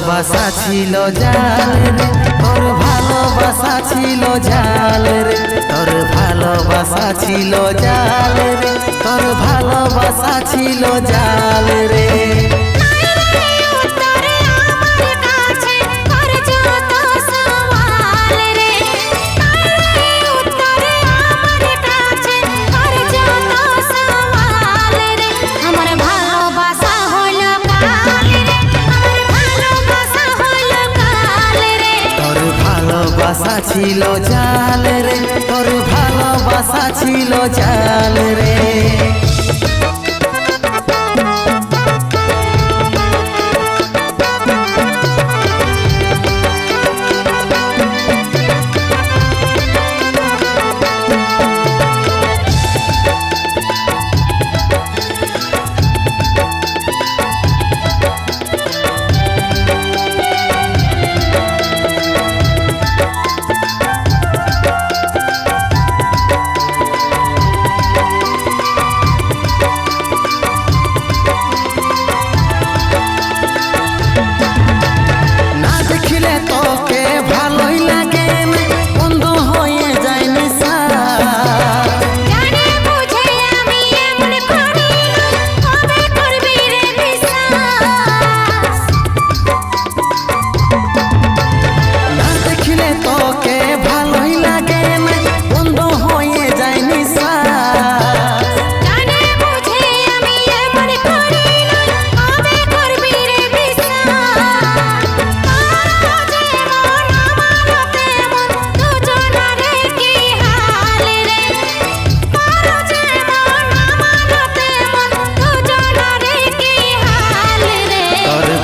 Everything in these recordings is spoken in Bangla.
ভালোবাসা ছিল জাল রে, তোর ভালোবাসা ছিল জাল রে, তোর ভালোবাসা ছিল জাল রে, তোর ভালোবাসা ছিল জাল রে। ভালোবাসা ছিল জাল রে, তোর ভালোবাসা ছিল জাল রে।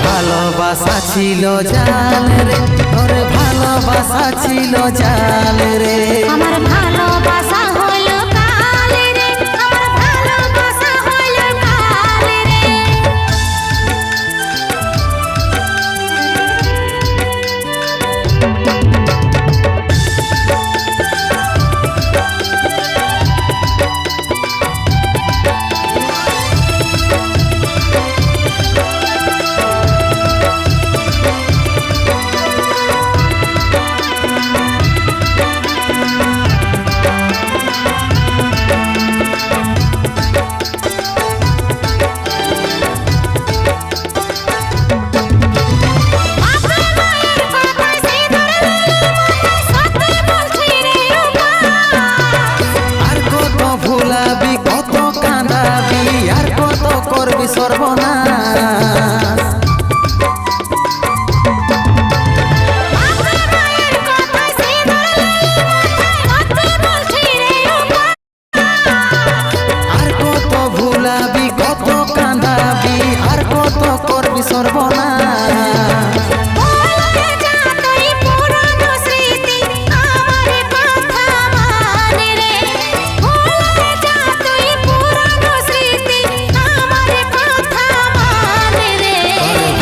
ভালোবাসা ছিল জাল রে, তোর ভালোবাসা ছিল জাল রে। আমার ভালোবাসা হলো কাল রে, আমার ভালোবাসা হলো কাল রে। সর্বনাশ আর কত ভুলাবি, কত কাঁদাবি, আর কত করবি সর্বনাশ।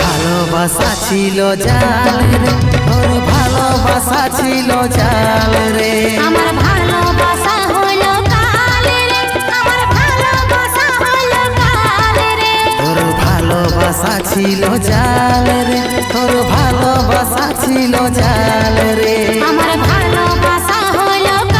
ভালোবাসা ছিল জাল রে, তোর ভালোবাসা ছিল জাল রে। আমার ভালোবাসা